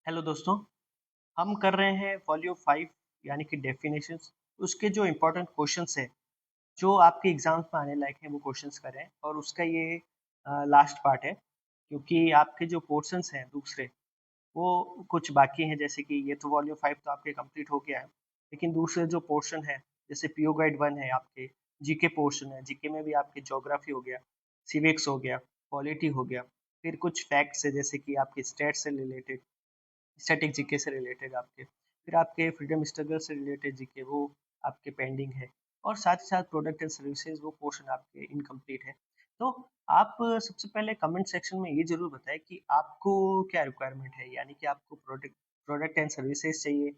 Hello दोस्तों, हम कर रहे हैं वॉल्यूम 5 यानी कि डेफिनेशंस। उसके जो इम्पोर्टेंट क्वेश्चंस हैं, जो आपके एग्जाम्स में आने लायक हैं, वो क्वेश्चंस करें और उसका ये लास्ट पार्ट है क्योंकि आपके जो पोर्शंस हैं दूसरे, वो कुछ बाकी हैं। जैसे कि ये तो वॉल्यूम 5 तो आपके कंप्लीट हो गया है, लेकिन दूसरे जो पोर्शन है जैसे पीओ गाइड 1 है, आपके जीके पोर्शन है। जीके में भी आपके ज्योग्राफी हो गया, सिविक्स हो गया, पॉलिटी हो गया, फिर कुछ फैक्ट्स है जैसे कि आपके स्टेट से रिलेटेड, स्टैटिक जीके से रिलेटेड आपके, फिर आपके फ्रीडम स्ट्रगल से रिलेटेड जीके वो आपके पेंडिंग है, और साथ ही साथ प्रोडक्ट एंड सर्विसेज वो पोर्शन आपके इनकम्प्लीट है। तो आप सबसे पहले कमेंट सेक्शन में ये जरूर बताएं कि आपको क्या रिक्वायरमेंट है, यानी कि आपको प्रोडक्ट प्रोडक्ट एंड सर्विसेज चाहिए,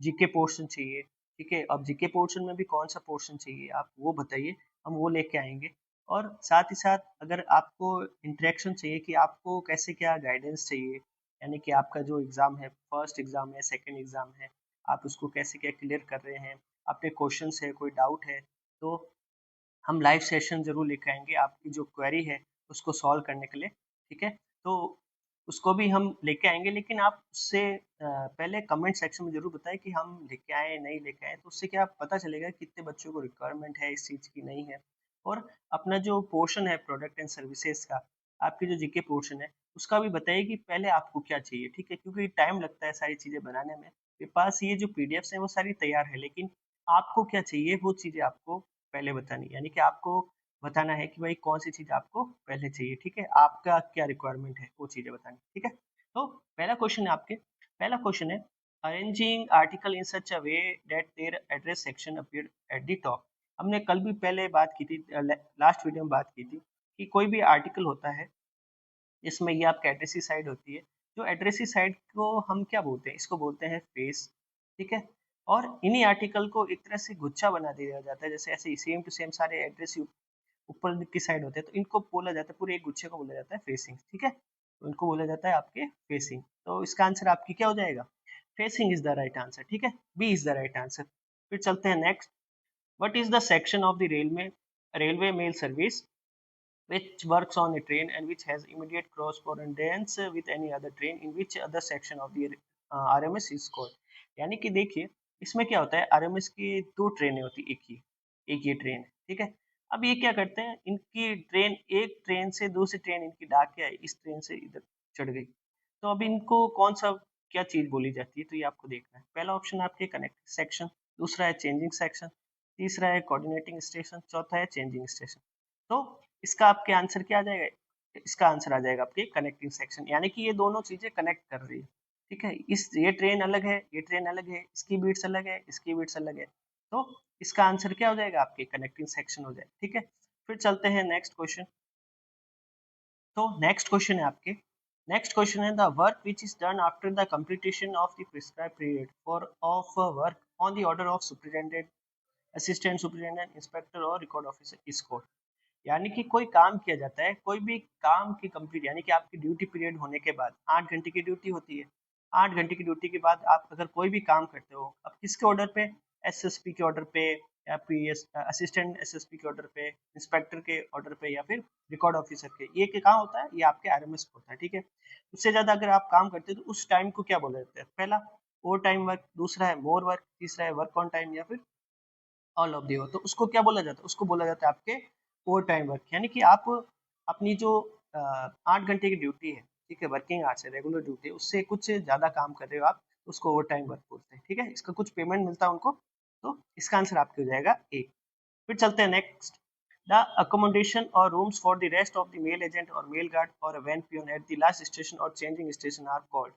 जीके पोर्शन चाहिए। ठीक है, अब जीके पोर्शन में भी कौन सा पोर्शन चाहिए आप वो बताइए, हम वो लेके आएंगे। और साथ ही साथ अगर आपको इंटरेक्शन चाहिए कि आपको कैसे क्या गाइडेंस चाहिए, यानी कि आपका जो एग्ज़ाम है, फर्स्ट एग्ज़ाम है, सेकंड एग्ज़ाम है, आप उसको कैसे क्या क्लियर कर रहे हैं, आपके क्वेश्चंस है, कोई डाउट है, तो हम लाइव सेशन ज़रूर लेके आएँगे आपकी जो क्वेरी है उसको सॉल्व करने के लिए। ठीक है? तो उसको भी हम लेके आएँगे, लेकिन आप उससे पहले कमेंट सेक्शन में ज़रूर बताएँ कि हम लेके आए, नहीं लेके आए, तो उससे क्या पता चलेगा कितने बच्चों को रिक्वायरमेंट है इस चीज़ की, नहीं है। और अपना जो पोर्शन है प्रोडक्ट एंड सर्विसेज़ का, आपकी जो जीके पोर्शन है, उसका भी बताइए कि पहले आपको क्या चाहिए, ठीक है? क्योंकि टाइम लगता है सारी चीज़ें बनाने में। मेरे पास ये जो पीडीएफ्स हैं वो सारी तैयार है, लेकिन आपको क्या चाहिए वो चीज़ें आपको पहले बतानी है। यानी कि आपको बताना है कि भाई कौन-सी चीज़ आपको पहले चाहिए, ठीक है? आपका क्या रिक्वायरमेंट है वो चीज़ें बतानी, ठीक है? तो पहला क्वेश्चन है arranging article in such a way that their address section appear at the top. हमने कल भी पहले बात की थी, लास्ट वीडियो में बात की थी कि कोई भी आर्टिकल होता है इसमें ये आपका एड्रेसी साइड होती है। जो एड्रेसी साइड को हम क्या बोलते हैं? इसको बोलते हैं फेस, ठीक है? और इन्हीं आर्टिकल को एक तरह से गुच्छा बना दिया जाता है, जैसे ऐसे सेम टू सेम सारे एड्रेस ऊपर की साइड होते हैं, तो इनको बोला जाता है, पूरे एक गुच्छे को बोला जाता है फेसिंग, ठीक है? तो इनको बोला जाता है आपके फेसिंग। तो इसका आंसर आपकी क्या हो जाएगा? Facing is the right answer, ठीक है? B is the right answer. फिर चलते हैं next. What is the section of the railway mail service which works on a train and which has immediate correspondence with any other train in which other section of the RMS is called। यानी कि देखिए, इसमें क्या होता है, RMS की दो ट्रेनें होती, एक ये ट्रेन है, ठीक है? अब ये क्या करते हैं, इनकी ट्रेन एक ट्रेन से दूसरी ट्रेन इनकी डाक आई, इस ट्रेन से इधर चढ़ गई, तो अब इनको कौन सा क्या चीज बोली जाती है, तो ये आपको देखना है। पहला ऑप्शन आपके कनेक्टिंग सेक्शन, दूसरा है चेंजिंग सेक्शन, तीसरा है कोऑर्डिनेटिंग स्टेशन, चौथा है चेंजिंग स्टेशन। तो इसका आपके आंसर क्या आ जाएगा? इसका आंसर आ जाएगा आपके कनेक्टिंग सेक्शन, यानी कि ये दोनों चीजें कनेक्ट कर रही है, ठीक है? इस ये ट्रेन अलग है, ये ट्रेन अलग है, इसकी बीट्स अलग है, इसकी बीट्स अलग है, तो इसका आंसर क्या हो जाएगा? आपके कनेक्टिंग सेक्शन हो जाएगा, ठीक है? फिर चलते हैं नेक्स्ट क्वेश्चन। तो नेक्स्ट क्वेश्चन है the work which is done after the completion of the prescribe period for of work on the order of superintendent, assistant superintendent, inspector और रिकॉर्ड ऑफिसर इज कॉल्ड। यानी कि कोई काम किया जाता है, कोई भी काम की कंप्लीट, यानी कि आपकी ड्यूटी पीरियड होने के बाद 8 घंटे की ड्यूटी होती है। 8 घंटे की ड्यूटी के बाद आप अगर कोई भी काम करते हो, अब किसके ऑर्डर पे? एसएसपी के ऑर्डर पे, या पीएस असिस्टेंट एसएसपी के ऑर्डर पे, इंस्पेक्टर के ऑर्डर पे, या फिर रिकॉर्ड ऑफिसर के। ये क्या काम होता है? ये आपके आरएमएस होता है, ठीक है? उससे ज्यादा अगर आप काम करते हो तो उस टाइम को क्या बोला जाता है? पहला ओवर टाइम वर्क, दूसरा है मोर वर्क, तीसरा है वर्क ऑन टाइम, या फिर ऑल ऑफ दी हो। तो उसको क्या बोला जाता है? उसको बोला जाता है आपके ओवर टाइम वर्क। यानी कि आप अपनी जो 8 घंटे की ड्यूटी है, ठीक है, वर्किंग आवर्स है, रेगुलर ड्यूटी है, उससे कुछ ज़्यादा काम कर रहे हो आप, उसको ओवर टाइम वर्क बोलते हैं, ठीक है? इसका कुछ पेमेंट मिलता है उनको, तो इसका आंसर आपके हो जाएगा ए। फिर चलते हैं नेक्स्ट। द अकोमोडेशन और rooms for the rest of the mail agent और मेल गार्ड और van peon at the last station और चेंजिंग स्टेशन आर कॉल्ड।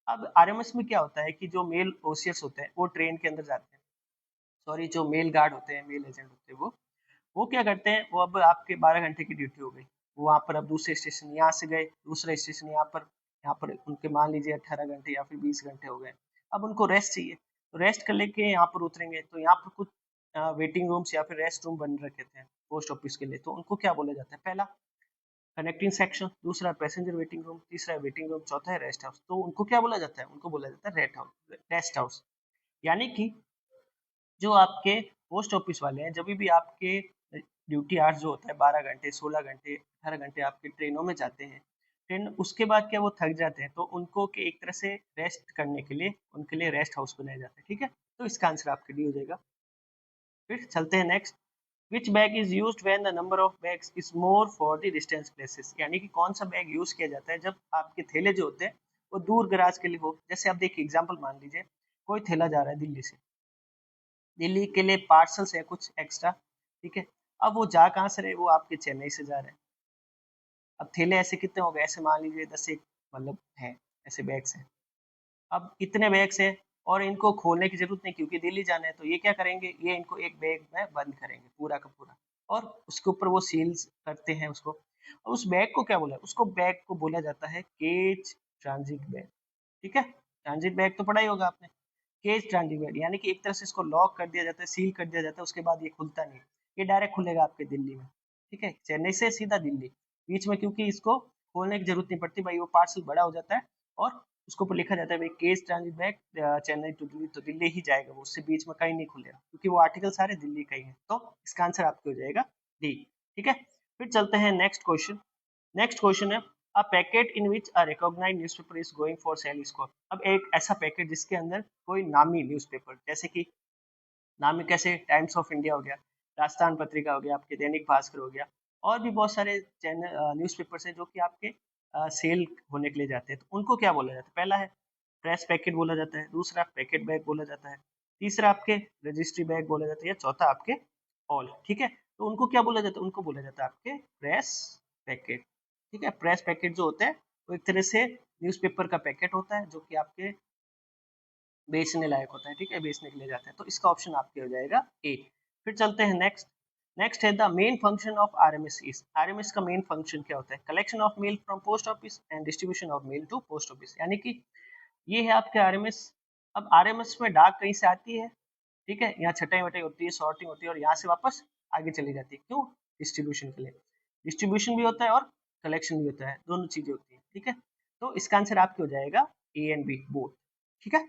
अब आरएमएस में क्या होता है कि जो मेल ओसीएस होते हैं वो ट्रेन के अंदर जाते हैं, सॉरी, जो मेल गार्ड होते हैं, मेल एजेंट होते हैं, वो क्या करते हैं, वो अब आपके 12 घंटे की ड्यूटी हो गई, वो वहाँ पर अब दूसरे स्टेशन यहाँ से गए, दूसरे स्टेशन यहाँ पर उनके मान लीजिए 18 घंटे या फिर 20 घंटे हो गए। अब उनको रेस्ट चाहिए, तो रेस्ट कर लेके यहाँ पर उतरेंगे, तो यहाँ पर कुछ वेटिंग रूम्स या फिर रेस्ट रूम बन रखे थे पोस्ट ऑफिस के लिए, तो उनको क्या बोला जाता है? पहला कनेक्टिंग सेक्शन, दूसरा पैसेंजर वेटिंग रूम, तीसरा वेटिंग रूम, चौथा है रेस्ट हाउस। तो उनको क्या बोला जाता है? उनको बोला जाता है रेस्ट हाउस। यानी कि जो आपके पोस्ट ऑफिस वाले हैं, जब भी आपके ड्यूटी आवर्स जो होता है 12 घंटे, 16 घंटे, 18 घंटे आपके ट्रेनों में जाते हैं, फिर उसके बाद क्या वो थक जाते हैं तो उनको के एक तरह से रेस्ट करने के लिए उनके लिए रेस्ट हाउस बनाए जाते हैं, ठीक है। तो इसका आंसर आपके डी हो जाएगा। फिर चलते हैं next. Which bag is used when the number of bags is more for the distance places, यानी कि कौन सा बैग यूज किया जाता है जब आपके थैले जो होते हैं वो दूर दराज के लिए हो। जैसे आप देखिए एग्जांपल मान लीजिए कोई थैला जा रहा है दिल्ली से, दिल्ली के लिए पार्सल्स है कुछ एक्स्ट्रा, ठीक है। अब वो जा कहाँ से रहे, वो आपके चेन्नई से जा रहे हैं। अब थैले ऐसे कितने हो गए, ऐसे मान लीजिए 10 एक मतलब है ऐसे बैग्स हैं। अब इतने बैग्स हैं और इनको खोलने की जरूरत नहीं क्योंकि दिल्ली जाना है, तो ये क्या करेंगे, ये इनको एक बैग में बंद करेंगे पूरा का पूरा और उसके ऊपर वो सील्स करते हैं उसको। और उस बैग को क्या बोला, उसको बैग को बोला जाता है केज ट्रांजिट बैग, ठीक है। ट्रांजिट बैग तो पढ़ा ही होगा आपने। केज ट्रांजिट बैग यानी कि एक तरह से इसको लॉक कर दिया जाता है, सील कर दिया जाता है, उसके बाद ये खुलता नहीं, ये डायरेक्ट खुलेगा आपके दिल्ली में, ठीक है। चेन्नई से सीधा दिल्ली, बीच में क्योंकि इसको खोलने की जरूरत नहीं पड़ती भाई, वो पार्सल बड़ा हो जाता है और उसको ऊपर लिखा जाता है भाई cage transit bag Chennai to Delhi, तो दिल्ली ही जाएगा वो, उससे बीच में कहीं नहीं खुलेगा क्योंकि वो आर्टिकल सारे दिल्ली का ही है। तो इसका आंसर आपको हो जाएगा डी, ठीक है। फिर चलते हैं नेक्स्ट क्वेश्चन। नेक्स्ट क्वेश्चन है a packet in which a recognised newspaper is going for sale is called. अब एक ऐसा पैकेट जिसके अंदर कोई नामी न्यूज़पेपर, जैसे कि नामी कैसे, टाइम्स ऑफ इंडिया हो गया, राजस्थान पत्रिका हो गया, आपके दैनिक भास्कर हो गया, और भी बहुत सारे चैनल न्यूज़पेपर्स हैं जो कि आपके सेल होने के लिए जाते हैं, तो उनको क्या बोला जाता है। पहला है प्रेस पैकेट बोला जाता है, दूसरा पैकेट बैग बोला जाता है, तीसरा आपके रजिस्ट्री बैग बोला जाता है, या चौथा आपके ऑल, ठीक है। तो उनको क्या बोला जाता है, उनको बोला जाता है आपके प्रेस पैकेट, ठीक है। प्रेस पैकेट जो होता है वो एक तरह से न्यूज़पेपर का पैकेट होता है जो कि आपके बेचने लायक होता है, ठीक है, बेचने के लिए जाता है। तो इसका ऑप्शन आपके हो जाएगा ए। फिर चलते हैं नेक्स्ट। नेक्स्ट है the main function of RMS is. RMS का मेन फंक्शन क्या होता है, collection of mail from post office and distribution of mail to post office, यानी कि ये है आपके आरएमएस। अब आरएमएस में डाक कहीं से आती है, ठीक है, यहाँ छटाई वटाई होती है, सॉर्टिंग होती है और यहाँ से वापस आगे चली जाती है, क्यों, डिस्ट्रीब्यूशन के लिए। डिस्ट्रीब्यूशन भी होता है और कलेक्शन भी होता है, दोनों चीजें होती है, ठीक है। तो इसका आंसर आपके हो जाएगा ए एंड बी बोथ, ठीक है।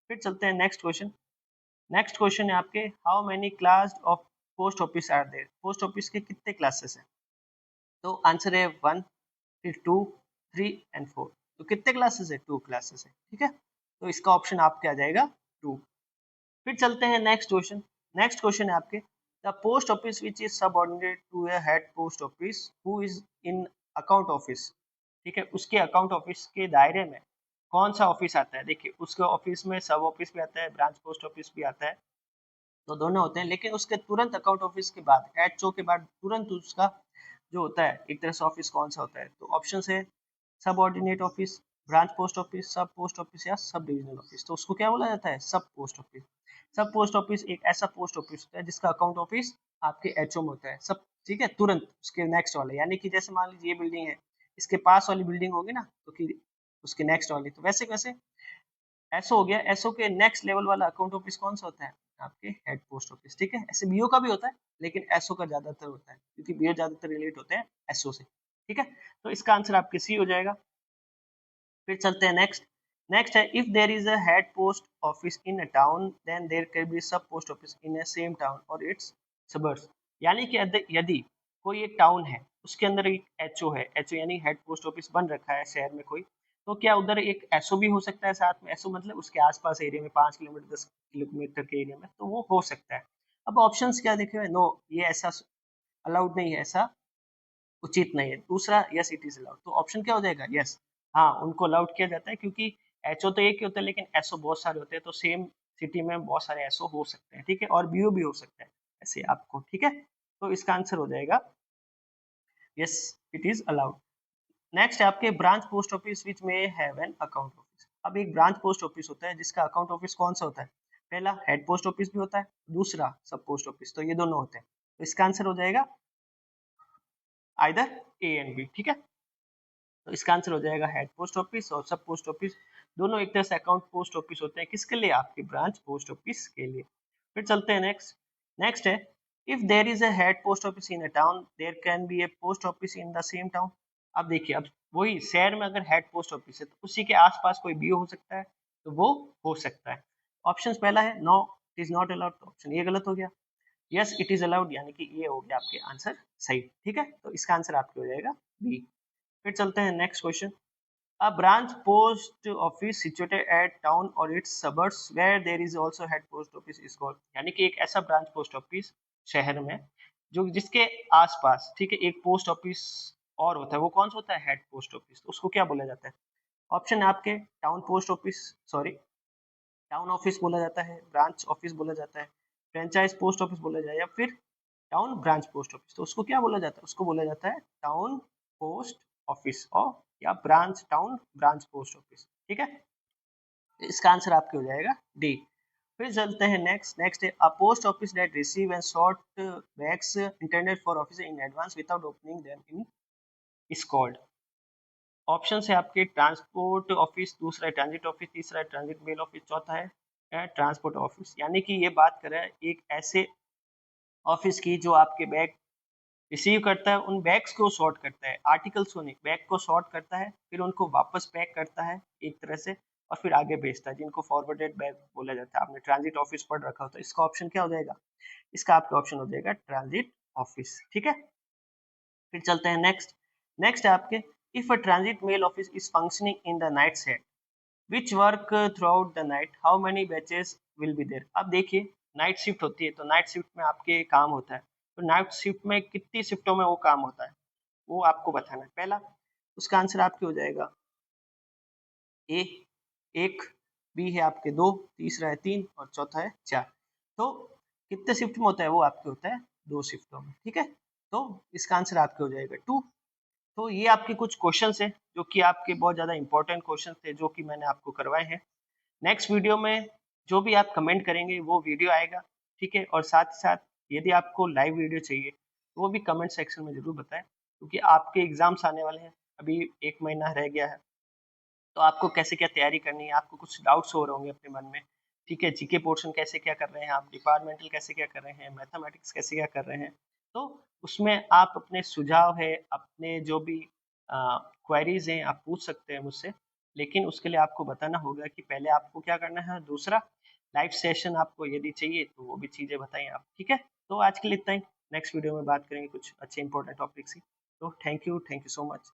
फिर चलते हैं नेक्स्ट क्वेश्चन। नेक्स्ट क्वेश्चन है आपके how many class of post office are there. Post office के कितने क्लासेस हैं, तो आंसर है 1, फिर 2, 3 एंड 4। तो कितने क्लासेस है, 2 क्लासेस है, ठीक है। तो इसका ऑप्शन आपके आ जाएगा 2। फिर चलते हैं नेक्स्ट क्वेश्चन। नेक्स्ट क्वेश्चन है आपके the post office which is subordinate to a head post office who is in account office, ठीक है, उसके अकाउंट ऑफिस के दायरे में कौन सा ऑफिस आता है। देखिए उसके ऑफिस में सब ऑफिस भी आता है, ब्रांच पोस्ट ऑफिस भी आता है, तो दोनों होते हैं, लेकिन उसके तुरंत अकाउंट ऑफिस के बाद एचओ के बाद तुरंत उसका जो होता है एक तरह से ऑफिस कौन सा होता है, तो ऑप्शन है सब ordinate office, branch post office, सब पोस्ट ऑफिस या सब डिविजनल ऑफिस। तो उसको क्या बोला जाता है, सब पोस्ट ऑफिस। सब पोस्ट ऑफिस एक ऐसा पोस्ट ऑफिस होता है जिसका अकाउंट ऑफिस आपके एचओ में होता है सब, ठीक है, तुरंत उसके नेक्स्ट वाले, यानी कि जैसे मान लीजिए ये बिल्डिंग है, इसके पास वाली बिल्डिंग होगी ना तो कि उसके नेक्स्ट वाली, तो वैसे वैसे एसओ हो गया, एसओ के नेक्स्ट लेवल वाला अकाउंट ऑफिस कौन सा होता है, आपके हेड पोस्ट ऑफिस, ठीक है। ऐसे बीओ का भी होता है लेकिन एसओ का ज्यादातर होता है क्योंकि बीओ ज्यादातर रिलेट होते हैं एसओ से, ठीक है। तो इसका आंसर आपके सी हो जाएगा। फिर चलते हैं नेक्स्ट। नेक्स्ट है if there is a head post office in a town then there can be sub post office in a same town और इट्स सबर्ब्स, यानी कि यदि कोई एक टाउन है उसके अंदर एक एचओ है, एचओ यानी हेड पोस्ट ऑफिस बन रखा है शहर में कोई, तो क्या उधर एक एसओ भी हो सकता है साथ में, एसओ मतलब उसके आसपास एरिया में 5 किलोमीटर 10 किलोमीटर के एरिया में, तो वो हो सकता है। अब ऑप्शंस क्या देखे हुए, नो ये ऐसा अलाउड नहीं है, ऐसा उचित नहीं है। दूसरा यस इट इज अलाउड, तो ऑप्शन क्या हो जाएगा, यस, हाँ उनको अलाउड किया जाता है क्योंकि एचओ तो एक ही होता है लेकिन एसओ बहुत सारे होते हैं, तो सेम सिटी में बहुत सारे एसओ हो सकते हैं, ठीक है, और बीओ भी हो सकता है ऐसे आपको, ठीक है। तो इसका आंसर हो जाएगा yes it is allowed. Next है आपके ब्रांच पोस्ट ऑफिस विच में हैव एन अकाउंट ऑफिस। अब एक ब्रांच पोस्ट ऑफिस होता है जिसका अकाउंट ऑफिस कौन सा होता है, पहला हेड पोस्ट ऑफिस भी होता है, दूसरा सब पोस्ट ऑफिस, तो ये दोनों होते हैं, तो इसका आंसर हो जाएगा आइदर ए एंड बी, ठीक है। तो इसका आंसर हो जाएगा हेड पोस्ट ऑफिस और सब पोस्ट ऑफिस, दोनों एक तरह से अकाउंट पोस्ट ऑफिस होते हैं, किसके लिए, आपके ब्रांच पोस्ट ऑफिस के लिए। फिर चलते हैं नेक्स्ट। नेक्स्ट है if there is a head post office in a town there can be a post office in the same town. अब देखिए अब वही शहर में अगर हेड पोस्ट ऑफिस है तो उसी के आसपास कोई बीओ हो सकता है, तो वो हो सकता है। ऑप्शन पहला है no it is not allowed, तो ऑप्शन ये गलत हो गया। यस इट इज अलाउड यानी कि ये हो गया आपके आंसर सही, ठीक है। तो इसका आंसर आपके हो जाएगा बी। फिर चलते हैं next question. A branch post office situated at town or its suburbs where there is also head post office is called, यानी कि एक ऐसा ब्रांच पोस्ट ऑफिस शहर में जो जिसके आसपास, ठीक है, एक पोस्ट ऑफिस और होता है, वो कौन सा होता है? Head post office. तो उसको क्या बोला जाता है? ऑप्शन है आपके town post office, sorry town office बोला जाता है, ब्रांच ऑफिस बोला जाता है, फ्रेंचाइज पोस्ट ऑफिस बोला जाए, या फिर टाउन ब्रांच पोस्ट ऑफिस। तो उसको क्या बोला जाता है? उसको बोला जाता है टाउन पोस्ट ऑफिस और या branch town branch post office, ठीक है। इसका आंसर आपके हो जाएगा डी। फिर चलते हैं नेक्स्ट है अ post office that receive and sort bags internet for office in advance without opening them in is called. Option है आपके ट्रांसपोर्ट ऑफिस, दूसरा है ट्रांजिट ऑफिस, तीसरा है ट्रांजिट मेल ऑफिस, चौथा है ट्रांसपोर्ट ऑफिस। यानी कि ये बात करें एक ऐसे ऑफिस की जो आपके बैग रिसीव करता है, उन बैग्स को सॉर्ट करता है, आर्टिकल्स को नहीं, बैग को सॉर्ट करता है, फिर उनको वापस पैक करता है एक तरह से, और फिर आगे भेजता है, जिनको फॉरवर्डेड बैग बोला जाता है। आपने ट्रांजिट ऑफिस पढ़ रखा हो तो इसका ऑप्शन क्या हो जाएगा? इसका आपका ऑप्शन हो जाएगा ट्रांजिट ऑफिस, ठीक है। फिर चलते हैं नेक्स्ट है आपके if a transit mail office is functioning in the night set which work throughout the night how many batches will be there. अब देखिए नाइट शिफ्ट होती है, तो नाइट शिफ्ट में आपके काम होता है, तो नाइट शिफ्ट में कितनी शिफ्टों में वो काम होता है वो आपको बताना है। पहला, उसका आंसर आपके हो जाएगा ए एक, बी है आपके दो, तीसरा है तीन और चौथा है चार। तो कितने शिफ्ट में होता है वो आपके होता है दो शिफ्टों में, ठीक है। तो इसका आंसर आपके हो जाएगा टू। तो ये आपके कुछ क्वेश्चंस हैं जो कि आपके बहुत ज़्यादा इंपॉर्टेंट क्वेश्चन थे जो कि मैंने आपको करवाए हैं। नेक्स्ट वीडियो में जो भी आप कमेंट करेंगे वो वीडियो आएगा, ठीक है। और साथ ही साथ यदि आपको लाइव वीडियो चाहिए तो वो भी कमेंट सेक्शन में ज़रूर बताएं, क्योंकि आपके एग्ज़ाम्स आने वाले हैं, अभी एक महीना रह गया है। तो आपको कैसे क्या तैयारी करनी है, आपको कुछ डाउट्स हो रहे होंगे अपने मन में, ठीक है। जीके पोर्शन कैसे क्या कर रहे हैं आप, डिपार्टमेंटल कैसे क्या कर रहे हैं, मैथमेटिक्स कैसे क्या कर रहे हैं। तो उसमें आप अपने सुझाव है, अपने जो भी क्वेरीज हैं आप पूछ सकते हैं मुझसे, लेकिन उसके लिए आपको बताना होगा कि पहले आपको क्या करना है। दूसरा, लाइव सेशन आपको यदि चाहिए तो वो भी चीज़ें बताएं आप, ठीक है। तो आज के लिए इतना ही, नेक्स्ट वीडियो में बात करेंगे कुछ अच्छे इंपॉर्टेंट टॉपिक्स की। तो थैंक यू सो मच।